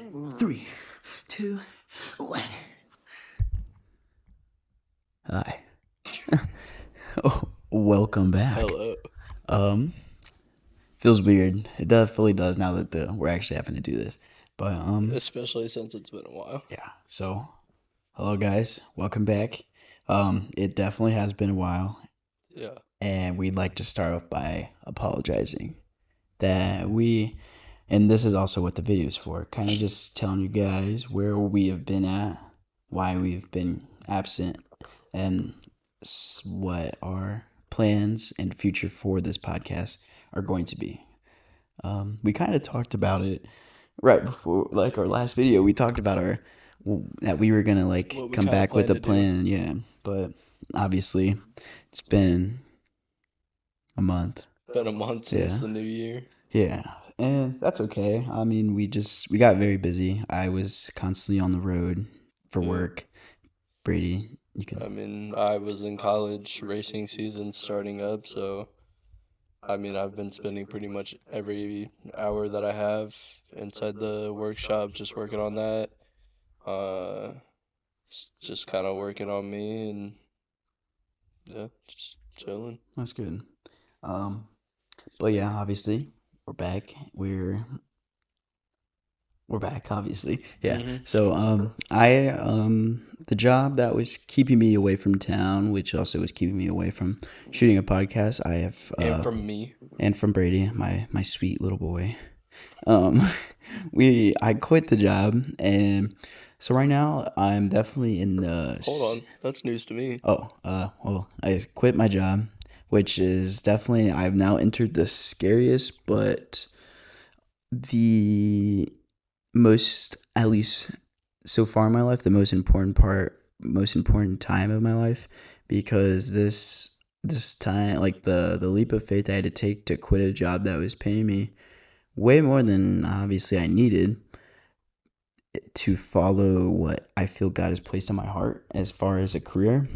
3, 2, 1. Hi. Oh, welcome back. Hello. Feels weird. It definitely does now that we're actually having to do this. But Especially since it's been a while. yeah. So, hello guys, welcome back. It definitely has been a while, Yeah. and we'd like to start off by apologizing that and this is also what the video is for, kind of just telling you guys where we have been at, why we've been absent, and what our plans and future for this podcast are going to be. We kind of talked about it right before, like our last video. We talked about that we were gonna like What we come kinda back with plan a to do. plan, yeah. But obviously, it's been a month. Been a month since Yeah. the new year. Yeah, and that's okay. I mean, we got very busy. I was constantly on the road for Yeah. work. Brady, you can. I mean, I was in college, racing season starting up, so I've been spending pretty much every hour that I have inside the workshop just working on that. Uh, just kind of working on me and yeah, just chilling. That's good. Um, but yeah, obviously we're back. We're back, obviously. Yeah. Mhm. So the job that was keeping me away from town, which also was keeping me away from shooting a podcast, I have And from me. and from Brady, my sweet little boy. Um, I quit the job, and so right now I'm definitely in the. Hold on, that's news to me. Well, I quit my job, which is definitely I've now entered the scariest, but the most, at least so far in my life, the most important time of my life, because this time, like the leap of faith I had to take to quit a job that was paying me way more than obviously I needed to follow what I feel God has placed in my heart as far as a career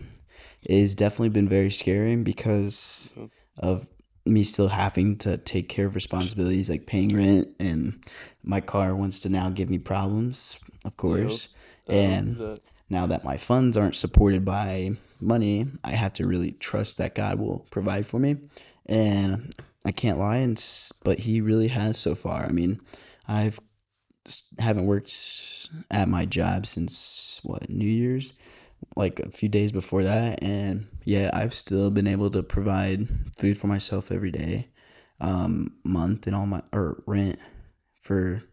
is definitely been very scary because Mhm. of me still having to take care of responsibilities like paying rent, and my car wants to now give me problems, of Yep. course. That'll do And that. now that my funds aren't supported by money, I have to really trust that God will provide for me. And I can't lie, but He really has so far. I mean, I've haven't worked at my job since what, New Year's, like a few days before that, and yeah, I've still been able to provide food for myself every day, month, and all my or rent for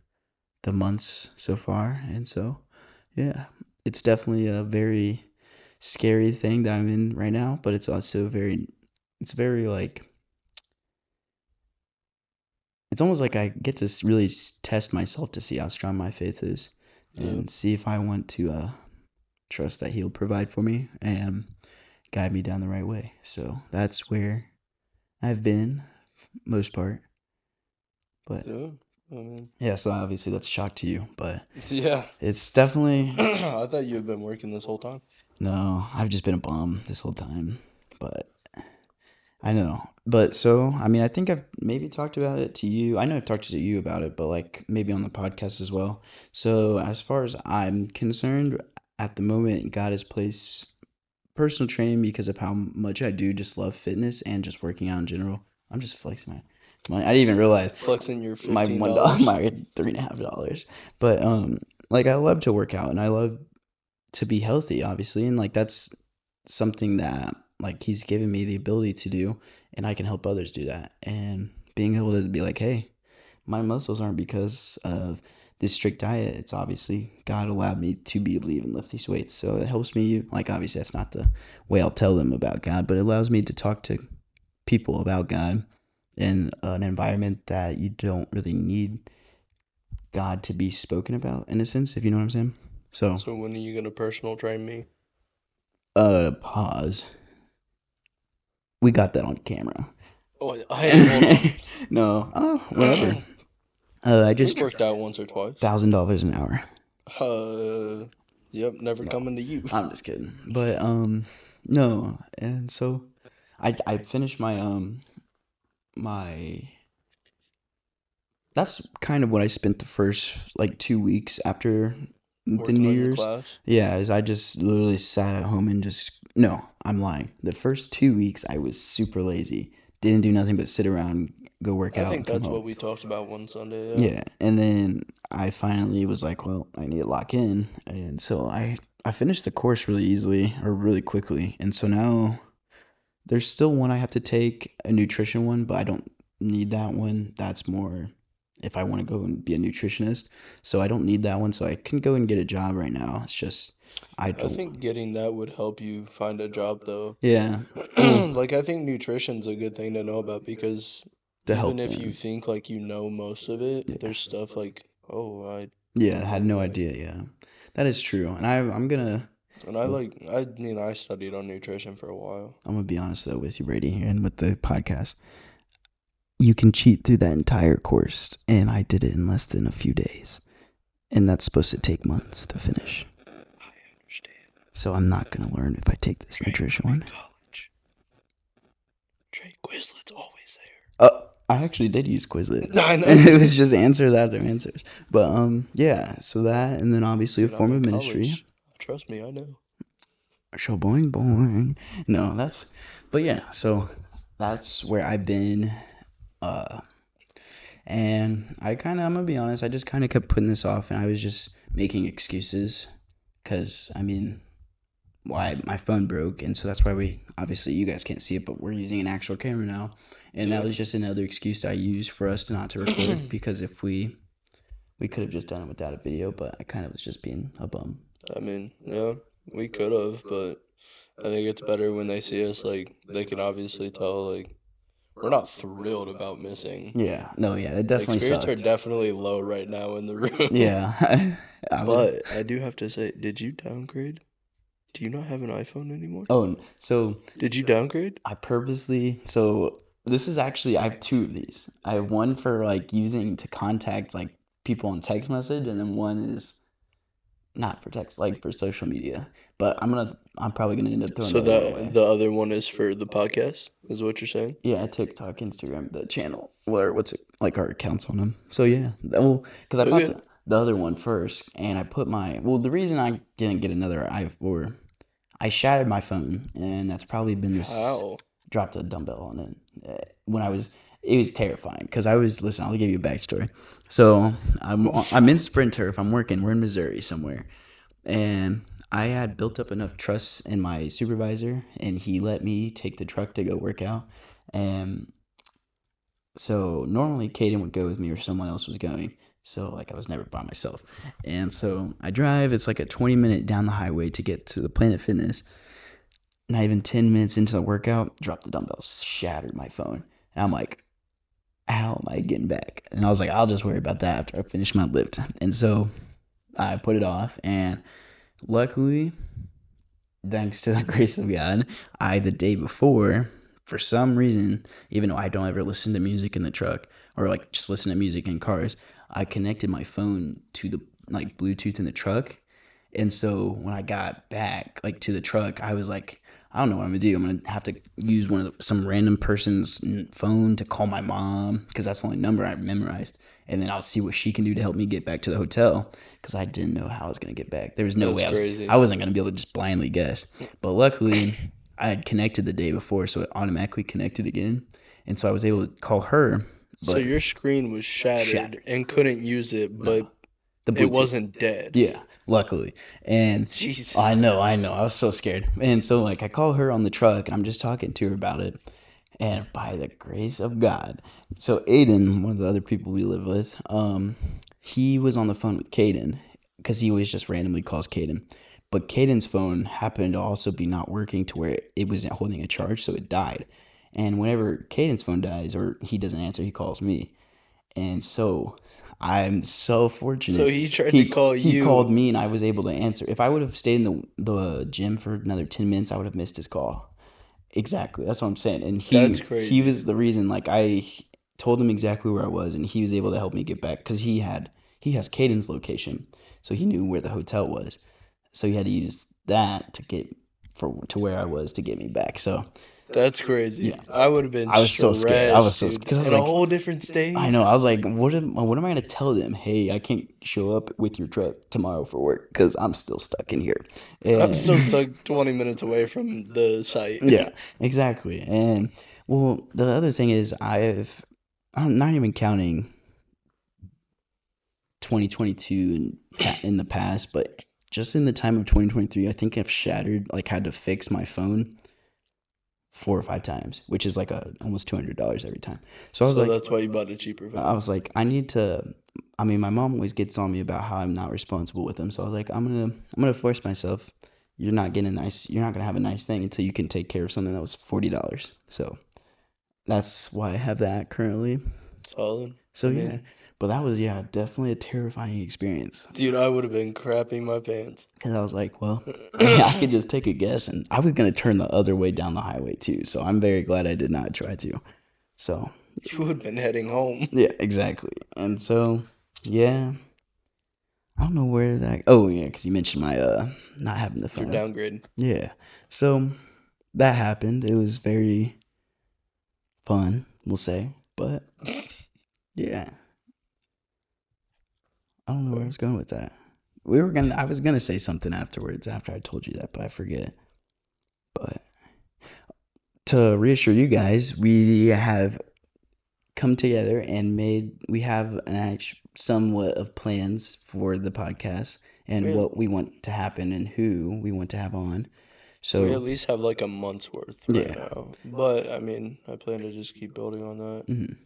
the months so far. And so yeah, it's definitely a very scary thing that I'm in right now, but it's very like, it's almost like I get to really test myself to see how strong my faith is Yeah. and see if I want to trust that He'll provide for me and guide me down the right way. So that's where I've been most part. But Yeah. I mean, yeah, so obviously that's a shock to you, but yeah. it's definitely I thought you had been working this whole time. no, I've just been a bum this whole time. But I know. But so, I mean, I think I've maybe talked about it to you. I know I've talked to you about it, but like maybe on the podcast as well. So, as far as I'm concerned, at the moment, God has placed personal training because of how much I do just love fitness and just working out in general. I'm just flexing my money. I didn't even realize Flexing your my $15. my $3.50. But like I love to work out and I love to be healthy, obviously, and like that's something that like He's given me the ability to do, and I can help others do that. And being able to be like, hey, my muscles aren't because of this strict diet. It's obviously God allowed me to be able to even lift these weights. So it helps me. Like, obviously, that's not the way I'll tell them about God, but it allows me to talk to people about God in an environment that you don't really need God to be spoken about, in a sense, if you know what I'm saying. So, So when are you gonna personal train me? pause. We got that on camera. Oh, hey, hold on. No, whatever. I We've just worked out once or twice. $1,000 an hour. Yep, never No, coming to you. I'm just kidding. But no, and so I finished my my that's kind of what I spent the first like 2 weeks after the Working New on your Year's. class? Yeah, is I just literally sat at home and just no, I'm lying. The first 2 weeks I was super lazy. Didn't do nothing but sit around, go work I out, and think come that's home. what we talked about one Sunday, yeah. Yeah, and then I finally was like, well, I need to lock in, and so I finished the course really easily or really quickly, and so now there's still one I have to take, a nutrition one, but I don't need that one. That's more if I want to go and be a nutritionist. So I don't need that one, so I can go and get a job right now. It's just I I don't. think getting that would help you find a job though. Yeah. Well, Like I think nutrition's a good thing to know about because to even help if you them. think like you know most of it, Yeah. there's stuff like, oh, I Yeah, I didn't had know no that. idea. Yeah. That is true. And I'm gonna And I studied on nutrition for a while. I'm gonna be honest though with you, Brady, and with the podcast. You can cheat through that entire course, and I did it in less than a few days. And that's supposed to take months to finish. I understand. So I'm not gonna learn if I take this nutrition one. College. Trade Quizlet's always there. I actually did use Quizlet. I know you It was did. just answers after answers. But yeah, so that and then obviously a Dude, I'm form in of ministry. college. Trust me, I know. So boing boing. No, but yeah, so that's where I've been. Uh, and I'm gonna be honest, I just kind of kept putting this off, and I was just making excuses, cause I mean, why my phone broke, and so that's why we obviously you guys can't see it, but we're using an actual camera now, and that Yeah. was just another excuse I used for us not to record because if we could have just done it without a video, but I kind of was just being a bum. I mean, yeah, we could have, but I think it's better when they see us, like, they can obviously tell, like, we're not thrilled about missing. Yeah, no, yeah, it Like, definitely spirits are sucked. definitely low right now in the room. Yeah, I was. But I do have to say, did you downgrade? Do you not have an iPhone anymore? Oh, so Did you downgrade? I purposely. So this is actually I have two of these. I have one for like using to contact like people on text message, and then one is not for text, like for social media. But I'm probably gonna end up throwing So the other one that away. the other one is for the podcast, is what you're saying? Yeah, TikTok, Instagram, the channel, where what's it like our accounts on them. So yeah, well, because I bought Okay. the other one first, and I put my well, the reason I didn't get another I shattered my phone, and that's probably been this How? dropped a dumbbell on it when it was terrifying because listen, I'll give you a backstory. So I'm in Sprint Turf, I'm working, we're in Missouri somewhere, and I had built up enough trust in my supervisor, and he let me take the truck to go work out. And so normally Caden would go with me or someone else was going. So like I was never by myself. And so I drive, it's like a 20-minute down the highway to get to the Planet Fitness. Not even 10 minutes into the workout, dropped the dumbbells, shattered my phone. And I'm like, how am I getting back? And I was like, I'll just worry about that after I finish my lift. And so I put it off, and luckily, thanks to the grace of God, the day before, for some reason, even though I don't ever listen to music in the truck or like just listen to music in cars, I connected my phone to the like Bluetooth in the truck. And so when I got back like to the truck, I was like, I don't know what I'm gonna do. I'm gonna have to use some random person's phone to call my mom because that's the only number I memorized, and then I'll see what she can do to help me get back to the hotel because I didn't know how I was gonna get back. There was no That's way crazy. I wasn't gonna be able to just blindly guess. But luckily, I had connected the day before, so it automatically connected again, and so I was able to call her. So But your screen was shattered and couldn't use it, no, but the it Bluetooth. wasn't dead. Yeah, luckily. And Jeez. I know. I was so scared. And so like I call her on the truck and I'm just talking to her about it. And by the grace of God, so Aiden, one of the other people we live with, he was on the phone with Caden because he always just randomly calls Caden. But Caden's phone happened to also be not working to where it wasn't holding a charge, so it died. And whenever Caden's phone dies or he doesn't answer, he calls me. And so I'm so So fortunate. he tried to call He you. called me and I was able to answer. If I would have stayed in the gym for another 10 minutes, I would have missed his call. Exactly. That's what I'm saying. And That's he crazy. was the reason like I told him exactly where I was and he was able to help me get back cuz he has Caden's location. So he knew where the hotel was. So he had to use that to get to where I was to get me back. So That's crazy. Yeah. I would have been I was so scared. I was stressed, so dude. because I was In a like, whole different I state. know. I was like, what am I gonna tell them? Hey, I can't show up with your truck tomorrow for work because I'm still stuck in here. I'm still And stuck 20 minutes away from the site. yeah, exactly. And well, the other thing is I'm not even counting 2022 in the past, but just in the time of 2023, I think I've shattered, like, had to fix my phone 4 or 5 times, which is like almost $200 every time. So So that's why you bought a cheaper I phone. was like, I need to. I mean, my mom always gets on me about how I'm not responsible with them. So I was like, I'm gonna force myself. You're not gonna have a nice thing until you can take care of something that was $40. So that's why I have that currently. Solid. So I yeah, mean, but that was, yeah, definitely a terrifying experience. dude, I would have been crapping my pants. Because I was like, well, I could just take a guess, and I was gonna turn the other way down the highway too. So I'm very glad I did not try to. So You would have been heading home. yeah, exactly. And so yeah, I don't know where that. Oh yeah, because you mentioned my not having the Your phone. downgrade. Yeah, so that happened. It was very fun, we'll say. But yeah, I don't know where I was going with that. I was gonna say something afterwards after I told you that, but I forget. But to reassure you guys, we have come together and we have somewhat of plans for the podcast and We what we want to happen and who we want to have on. we So at least have like a month's worth right yeah, now. But I mean, I plan to just keep building on that. mhm.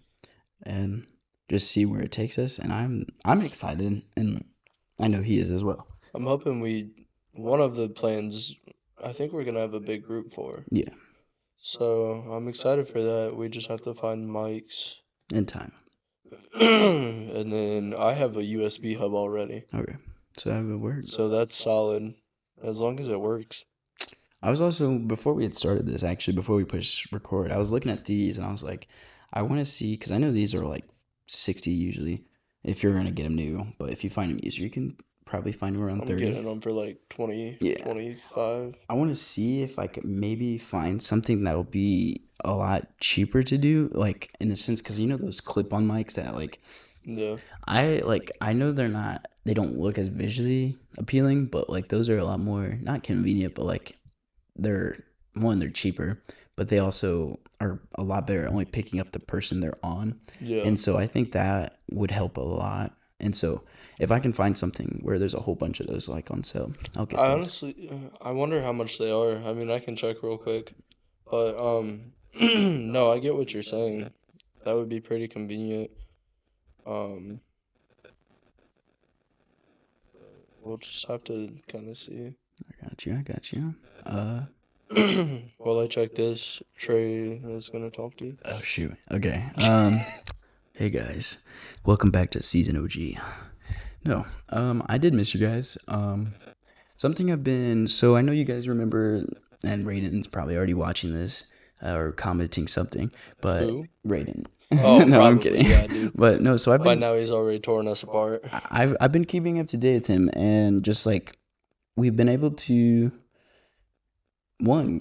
And just see where it takes us. And I'm excited, and I know he is as well. I'm hoping one of the plans, I think we're gonna have a big group for. Yeah, So I'm excited for that. We just have to find mics. in time. And then I have a USB hub already. Okay, so that would work. So that's solid. As long as it works. I was also, before we had started this, actually, before we push record, I was looking at these and I was like, I want to see, because I know these are like 60 usually if you're going to get them new, but if you find them used, you can probably find them around I'm 30. getting them for like 20, Yeah. 25. I want to see if I could maybe find something that'll be a lot cheaper to do, like in a sense, because you know those clip-on mics that like Yeah. I know they don't look as visually appealing, but like those are a lot more not convenient, but like they're they're cheaper, but they also are a lot better at only picking up the person they're on. Yeah. And so I think that would help a lot. And so if I can find something where there's a whole bunch of those like on sale, I'll get I those. honestly, I wonder how much they are. I mean, I can check real quick. But, no, I get what you're saying. That would be pretty convenient. Um, we'll just have to kind of see. I got you. I got you. While I check this, Trey is gonna talk to you. Oh shoot. Okay. Hey guys, welcome back to season OG. No, I did miss you guys. Something so I know you guys remember, and Raiden's probably already watching this or commenting something, but Who? Raiden. Oh, No, I'm probably, kidding. yeah, dude. But no, so By now he's already torn us apart. I've been keeping up to date with him, and just like we've been able to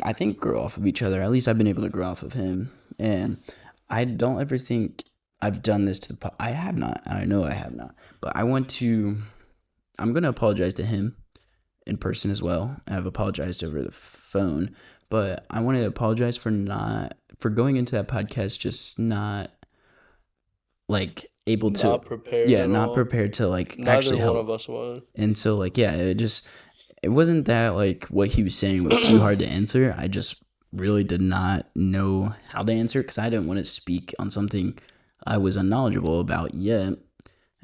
I think grow off of each other. At least I've been able to grow off of him, and I don't ever think I've done this to I have not. I know I have not, but I'm gonna apologize to him in person as well. I've apologized over the phone, but I want to apologize for going into that podcast just not like able to Not prepared yeah, at not all. prepared to like Neither actually one help. of us was. And so like yeah, it wasn't that like what he was saying was too hard to answer. I just really did not know how to answer because I didn't want to speak on something I was unknowledgeable about yet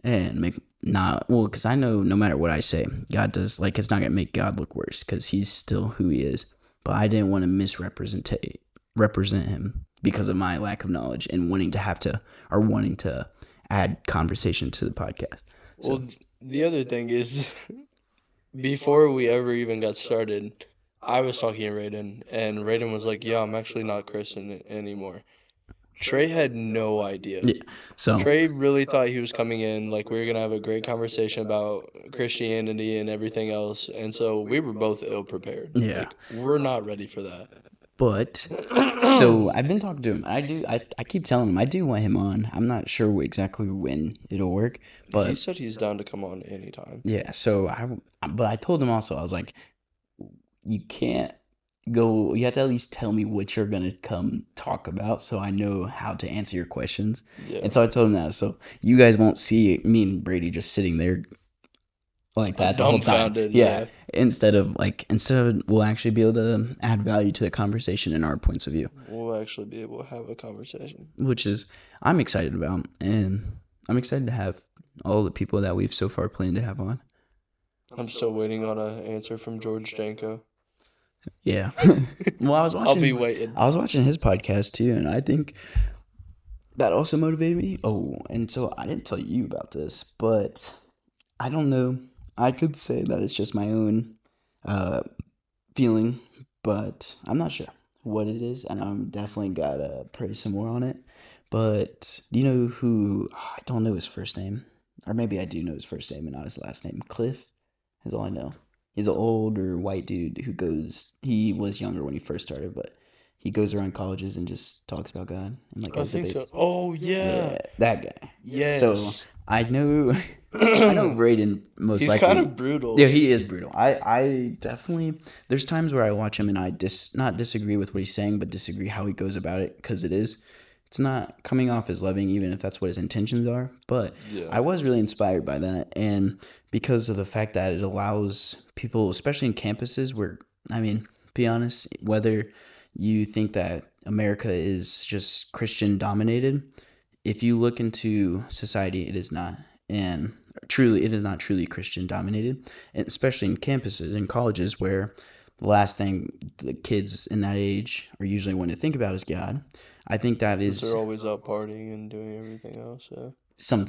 and make not well because I know no matter what I say, God does like it's not gonna make God look worse because he's still who he is. But I didn't want to represent him because of my lack of knowledge and wanting to add conversation to the podcast. Well, the other thing is, before we ever even got started, I was talking to Raiden, and Raiden was like, "Yeah, I'm actually not Christian anymore." Trey had no idea. Yeah. So Trey really thought he was coming in like we were gonna have a great conversation about Christianity and everything else, and so we were both ill prepared. yeah. Like we're not ready for that. But so I've been talking to him. I keep telling him I do want him on. I'm not sure exactly when it'll work, He but said he's down to come on anytime. yeah. So but I told him also I was like, you can't go. You have to at least tell me what you're gonna come talk about, so I know how to answer your questions. Yeah. And so I told him that. So you guys won't see me and Brady just sitting there like that the whole time. Dumbfounded, Yeah. yeah. Instead we'll actually be able to add value to the conversation and our points of view, We'll actually be able to have a conversation. which is I'm excited about, and I'm excited to have all the people that we've so far planned to have on. I'm still waiting on an answer from George Janko. Yeah. Well, I'll be waiting. I was watching his podcast too, and I think that also motivated me. Oh, and so I didn't tell you about this, but I don't know. I could say that it's just my own uh, feeling, but I'm not sure what it is, and I'm definitely gotta pray some more on it. But do you know who? I don't know his first name, or maybe I do know his first name and not his last name. Cliff is all I know. He's an older white dude who goes. He was younger when he first started, but he goes around colleges and just talks about God and like I has think so. debates. Oh, yeah. Yeah, that guy. So Yes. I know I know Raiden most He's kind likely. of brutal. Yeah, he is brutal. I definitely there's times where I watch him and I not disagree with what he's saying, but disagree how he goes about it because it's not coming off as loving even if that's what his intentions are. But Yeah. I was really inspired by that, and because of the fact that it allows people, especially in campuses where I mean, be honest, whether you think that America is just Christian dominated, if you look into society, it is not. And truly, it is not truly Christian dominated, and especially in campuses and colleges where the last thing the kids in that age are usually want to think about is God. I think that 'Cause is they're always out partying and doing everything else, yeah. some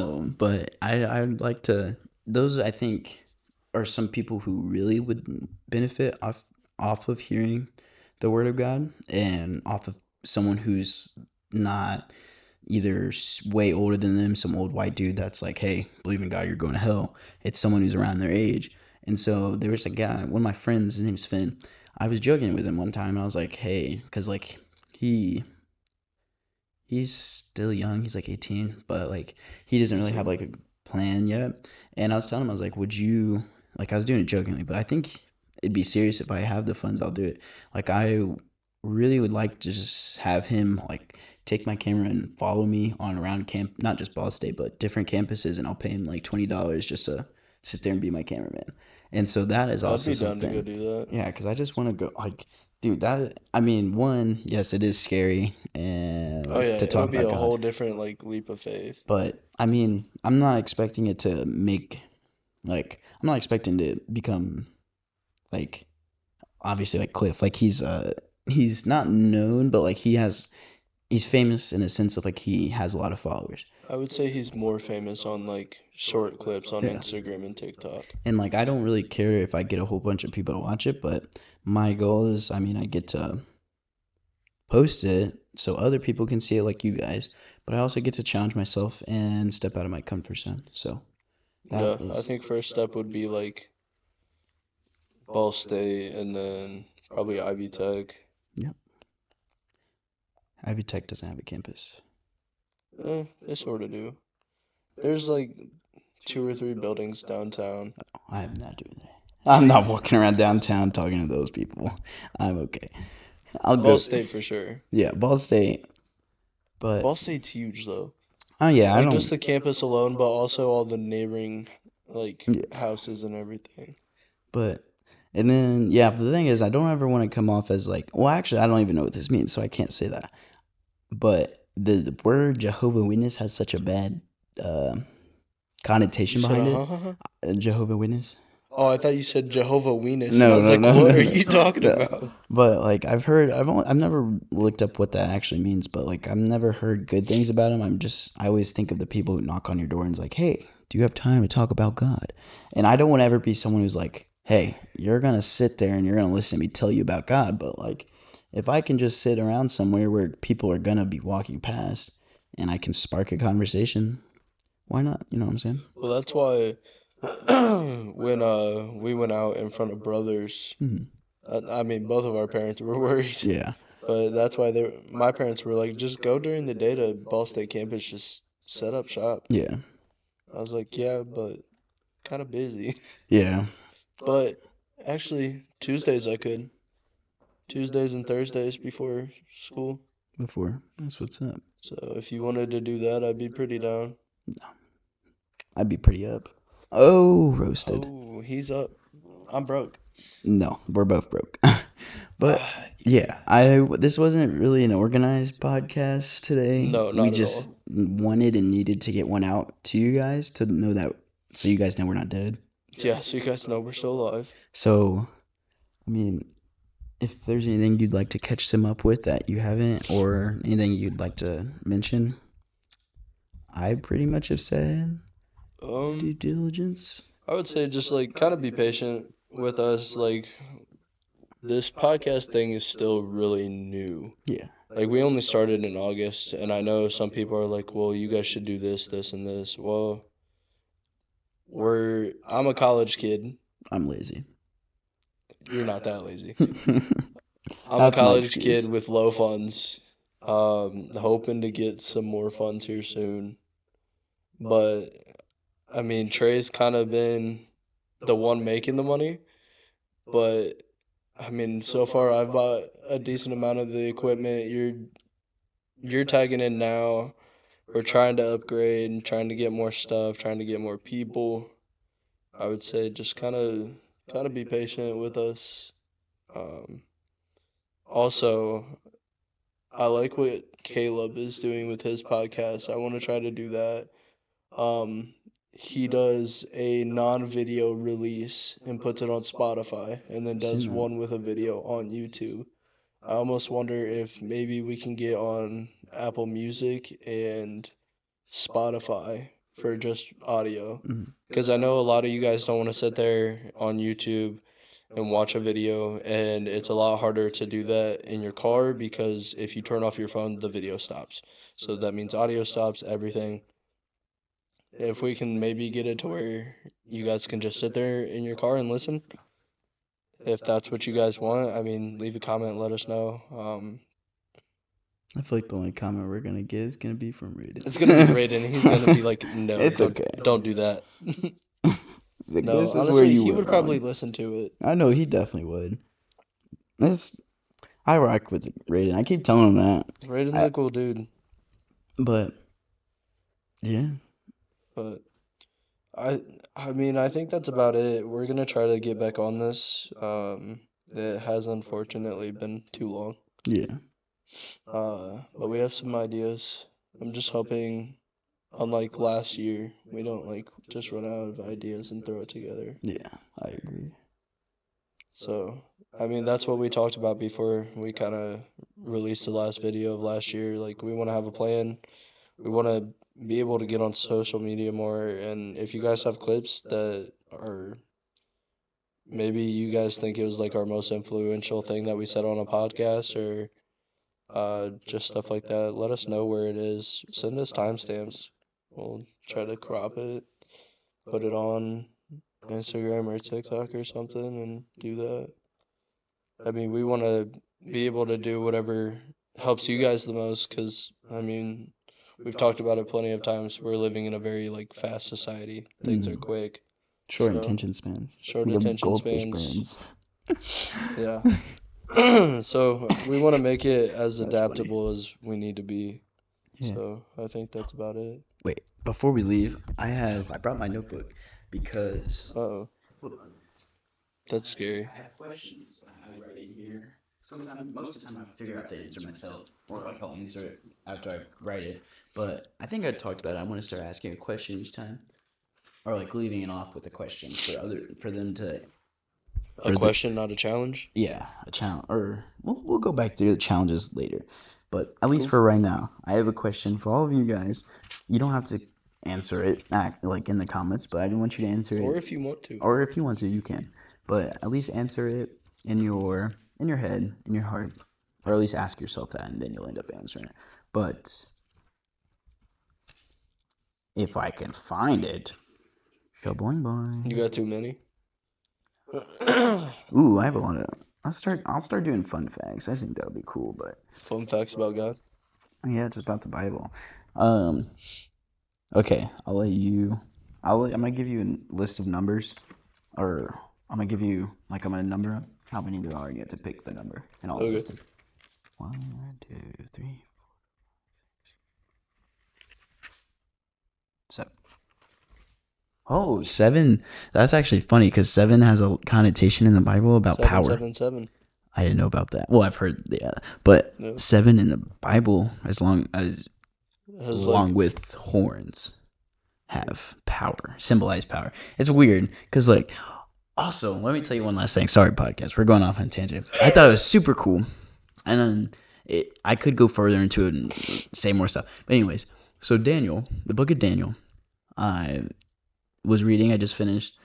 of them, but I'd like to. Those I think are some people who really would benefit off of hearing the word of God and off of someone who's not either way older than them, some old white dude that's like, hey, believe in God, you're going to hell. It's someone who's around their age. And so there was a guy, one of my friends, his name's Finn. I was joking with him one time, and I was like, hey, because like he he's still young, he's like 18, but like he doesn't really have like a plan yet. And I was telling him, I was like, would you like I was doing it jokingly, but I think it'd be serious if I have the funds, I'll do it. Like I really would like to just have him like take my camera and follow me on around camp, not just Ball State, but different campuses, and I'll pay him like $20 just to sit there and be my cameraman. And so that is I'd also be down to go something. do that. Yeah, because I just want to go like, dude. That I mean, one, yes, it is scary and Oh, yeah, to it'll talk be about a God, whole different, like, leap of faith. but I mean, I'm not expecting it to make like I'm not expecting to become like obviously like Cliff. Like he's not known, but like he's famous in a sense of like he has a lot of followers. I would say he's more famous on, like, short clips on Yeah. Instagram and TikTok. And like I don't really care if I get a whole bunch of people to watch it, but my goal is I mean I get to post it so other people can see it like you guys, but I also get to challenge myself and step out of my comfort zone. So Yeah, that I is think first step would be, like, Ball State and then probably Ivy Tech. yep. Ivy Tech doesn't have a campus. They sort of do. There's, like, 2 or 3 buildings downtown. I am not doing that. I'm not walking around downtown talking to those people. I'm okay. I'll Ball go. State for sure. Yeah, Ball State. But Ball State's huge, though. oh yeah, I Like, don't. just the campus alone, but also all the neighboring, like, Yeah, houses and everything. but and then yeah, the thing is, I don't ever want to come off as like. Well, actually, I don't even know what this means, so I can't say that. But the word Jehovah Witness has such a bad uh, connotation You said, behind uh-huh. it. Jehovah Witness. Oh, I thought you said Jehovah Weenus, and I No, was no, like, no, what no, are no, you talking no. about? But like I've never looked up what that actually means. But like I've never heard good things about him. I always think of the people who knock on your door and is like, hey, do you have time to talk about God? And I don't want to ever be someone who's like, hey, you're gonna sit there and you're gonna listen to me tell you about God. But like, if I can just sit around somewhere where people are gonna be walking past and I can spark a conversation, why not? You know what I'm saying? Well, that's why when we went out in front of Brothers, Hmm. I mean, both of our parents were worried, Yeah. but that's why my parents were like, just go during the day to Ball State campus, just set up shop. Yeah. I was like, yeah, but kind of busy. Yeah. But actually, Tuesdays I could. Tuesdays and Thursdays before school. Before. That's what's up. So if you wanted to do that, I'd be pretty down. No. I'd be pretty up. Oh, roasted. Oh, he's up. I'm broke. No, we're both broke. But Uh, yeah, this wasn't really an organized podcast today. no, We not at just all. wanted and needed to get one out to you guys to know that, so you guys know we're not dead. Yeah, so you guys know we're still alive. So, I mean, if there's anything you'd like to catch them up with that you haven't, or anything you'd like to mention, I pretty much have said due diligence. I would say just like kind of be patient with us. Like this podcast thing is still really new. Yeah. Like we only started in August, and I know some people are like, "Well, you guys should do this, this, and this." Well, I'm a college kid. I'm lazy. You're not that lazy. I'm a That's my college kid excuse. with low funds. Hoping to get some more funds here soon. But I mean, Trey's kind of been the one making the money. But I mean, so far I've bought a decent amount of the equipment. You're tagging in now. We're trying to upgrade and trying to get more stuff, trying to get more people. I would say just kind of be patient with us. Um, Also, I like what Caleb is doing with his podcast. I want to try to do that. Um, he does a non-video release and puts it on Spotify, and then does Seen that. one with a video on YouTube. I almost wonder if maybe we can get on Apple Music and Spotify for just audio. Mhm. Because I know a lot of you guys don't want to sit there on YouTube and watch a video, and it's a lot harder to do that in your car because if you turn off your phone, the video stops. So that means audio stops, everything. If we can maybe get it to where you guys can just sit there in your car and listen, if that's what you guys want, I mean, leave a comment, let us know. I feel like the only comment we're gonna get is gonna be from Raiden. It's gonna be Raiden. He's gonna be like, no, It's don't okay. don't do that. Like, No, this is where honestly, you he went would probably wrong. listen to it. I know he definitely would. This I rock with Raiden. I keep telling him that. Raiden's I, a cool dude, but yeah, but I I mean, I think that's about it. We're gonna try to get back on this. It has unfortunately been too long. yeah, But we have some ideas. I'm just hoping, unlike last year, we don't like just run out of ideas and throw it together. yeah. I agree. So, I mean, that's what we talked about before we kind of released the last video of last year. Like, we want to have a plan. We want to be able to get on social media more. And if you guys have clips that are maybe you guys think it was like our most influential thing that we said on a podcast or just stuff like that, let us know where it is. Send us timestamps. We'll try to crop it, put it on Instagram or TikTok or something, and do that. I mean, we want to be able to do whatever helps you guys the most, because I mean, we've talked about it plenty of times. We're living in a very like fast society. Things are Mm. quick. Short So attention span. short Like attention goldfish spans. brains. Yeah. So we want to make it as That's funny. adaptable as we need to be. Yeah. So I think that's about it. Wait, before we leave, I brought my notebook because Uh-oh, hold on. that's scary. I have questions I write in here. Sometimes, most of the time, I figure out the answer myself, or like I'll answer it after I write it. But I think I talked about it. I want to start asking a question each time, or like leaving it off with a question for them to A for the question, not a challenge. yeah a challenge. Or we'll go back to the challenges later. But at least Cool. for right now, I have a question for all of you guys. You don't have to answer it like in the comments, but I want you to answer Or it. if you want to. Or if you want to, you can. But at least answer it in your head, in your heart, or at least ask yourself that, and then you'll end up answering it. But if I can find it, boing boing. You got too many? Ooh, I have a lot of. I'll start doing fun facts. I think that'll be cool, but Fun facts about God. yeah, it's about the Bible. Okay, I'm gonna give you a list of numbers, or I'm gonna give you I'm gonna number how many there are, and you have to pick the number, and I'll Okay. list them. 1, 2, 3, 7. Oh, 7. That's actually funny because 7 has a connotation in the Bible about Seven, power. 7. I didn't know about that. Well, I've heard, yeah, but No. 7 in the Bible, Has along with horns, have power, symbolize power. It's weird because also, let me tell you one last thing. Sorry, podcast. We're going off on a tangent. I thought it was super cool, and then I could go further into it and say more stuff. But anyways, so Daniel, the book of Daniel, I was reading. I just finished.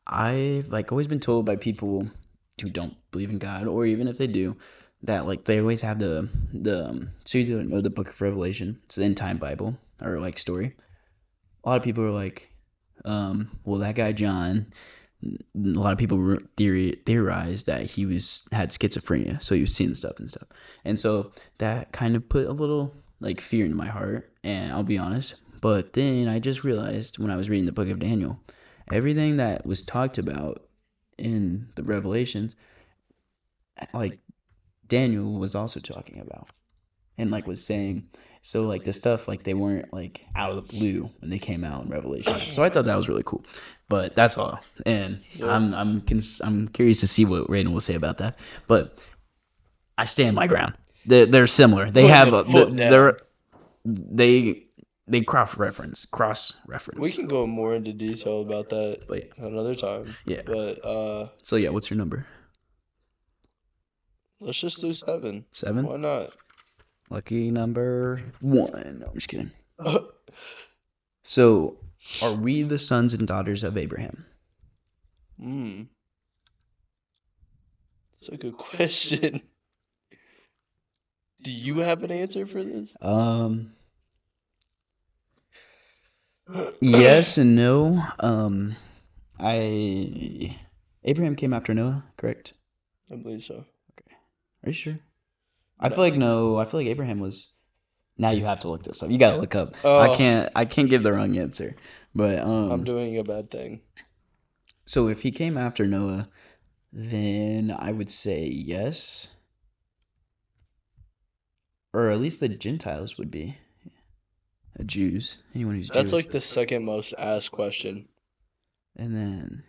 I've always been told by people who don't believe in God, or even if they do, that they always have so you don't know the book of Revelation. It's the end time Bible or story. A lot of people are well, that guy John. A lot of people theorized that he had schizophrenia, so he was seeing stuff and stuff, and so that kind of put a little fear in my heart. And I'll be honest, but then I just realized when I was reading the book of Daniel, everything that was talked about in the Revelations, Daniel was also talking about, and was saying. So the stuff they weren't out of the blue when they came out in Revelation. So I thought that was really cool. But that's all. And Yep. I'm curious to see what Raiden will say about that. But I stand my ground. They're similar. They have they cross reference. We can go more into detail about that Wait. another time. Yeah. But So yeah, what's your number? let's just do 7. 7? Why not? Lucky number 1. No, I'm just kidding. So, are we the sons and daughters of Abraham? That's a good question. Do you have an answer for this? Yes and no. Abraham came after Noah, correct? I believe so. Okay. Are you sure? I feel like no. I feel like Abraham was. Now you have to look this up. You gotta look up. Oh. I can't give the wrong answer. But I'm doing a bad thing. So if he came after Noah, then I would say yes. Or at least the Gentiles would be. Jews. Anyone who's That's Jewish. the second most asked question. And then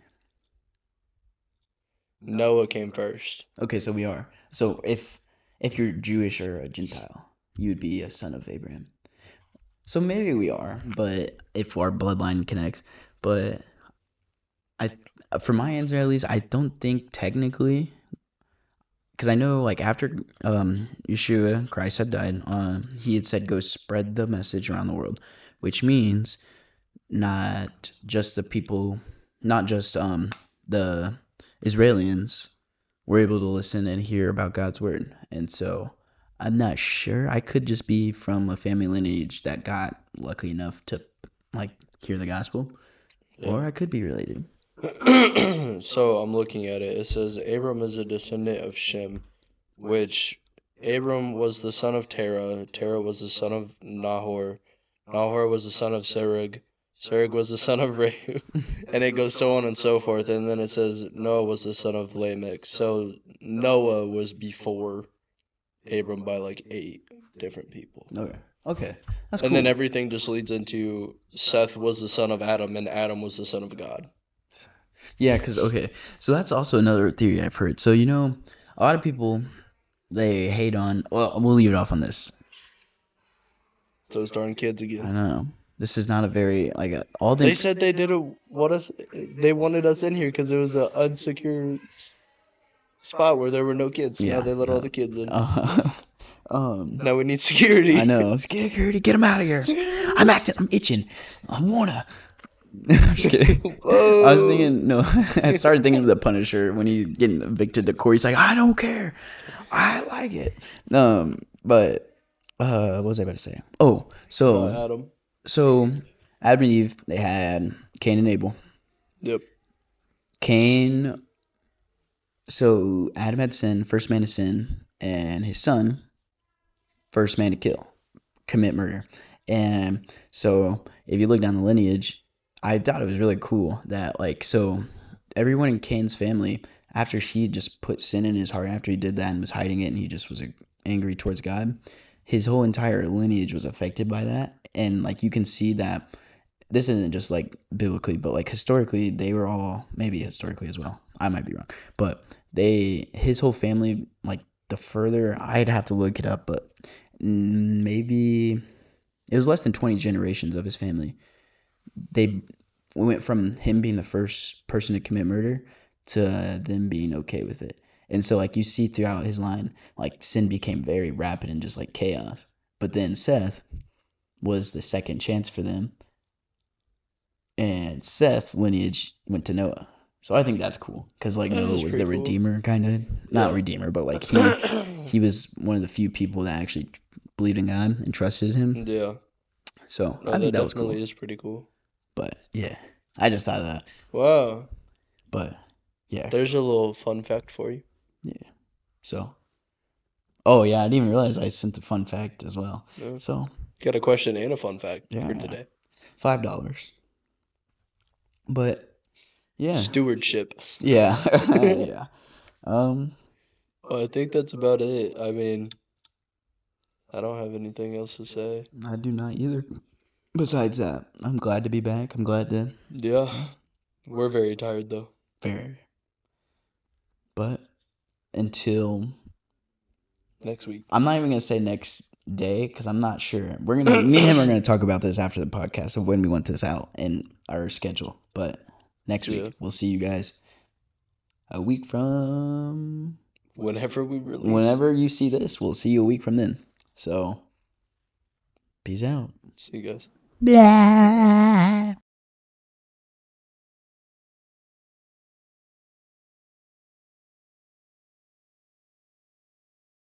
Noah came first. okay, so we are. So if you're Jewish or a Gentile, you would be a son of Abraham. So maybe we are, but if our bloodline connects, but for my answer at least, I don't think technically, because I know after Yeshua Christ had died, he had said go spread the message around the world, which means not just the people, not just the Israelians were able to listen and hear about God's word. And so I'm not sure. I could just be from a family lineage that got lucky enough to hear the gospel, or I could be related. So I'm looking at it. It says Abram is a descendant of Shem, which Abram was the son of Terah. Terah was the son of Nahor. Nahor was the son of Serug. Serug was the son of Reu. And it goes so on and so forth. And then it says Noah was the son of Lamech. So Noah was before Abram by 8 different people. Okay. That's and cool. then everything just leads into Seth was the son of Adam, and Adam was the son of God. Yeah, because, okay, so that's also another theory I've heard. So, a lot of people, they hate on, well, we'll leave it off on this. Those darn kids I again. know. This is not a very, all They said they didn't want us, they wanted us in here because it was an unsecured spot where there were no kids. Yeah. Now they let all the kids in. Now we need security. I know. Security, get them out of here. I'm itching. I wanna. I'm just kidding. Whoa. I was thinking, no, I started thinking of the Punisher when he's getting evicted to court. He's like, I don't care. I like it. But, what was I about to say? Oh, Adam. So, Adam and Eve, they had Cain and Abel. Yep. Cain So Adam had sin, first man to sin, and his son, first man to commit murder. And so if you look down the lineage, I thought it was really cool that like so everyone in Cain's family, after he just put sin in his heart, after he did that and was hiding it, and he just was angry towards God, his whole entire lineage was affected by that. And like you can see that this isn't just like biblically, but like historically, they were all, maybe historically as well. I might be wrong, but his whole family, like the further, I'd have to look it up, but maybe it was less than 20 generations of his family. They went from him being the first person to commit murder to them being okay with it. And so like you see throughout his line, like sin became very rapid and just like chaos. But then Seth was the second chance for them, and Seth's lineage went to Noah. So I think that's cool because like That Noah is was pretty the cool. redeemer, kind of not Yeah. redeemer, but like he was one of the few people that actually believed in God and trusted him. Yeah. So No, I think that that was cool. definitely is pretty cool. But yeah, I just thought of that. Wow. But yeah, There's a little fun fact for you. yeah. So oh yeah, I didn't even realize I sent the fun fact as well. Yeah. So Got a question and a fun fact for yeah, today. $5. But yeah, Stewardship. yeah, yeah. Um, Well, I think that's about it. I mean, I don't have anything else to say. I do not either. Besides that, I'm glad to be back. I'm glad to Yeah. We're very tired though. very. But until Next week. I'm not even gonna say next day because I'm not sure. Me and him are gonna talk about this after the podcast of when we want this out and our schedule. But next Yeah. week we'll see you guys a week from Whenever we release. whenever you see this. We'll see you a week from then. So peace out. See you guys. Blah.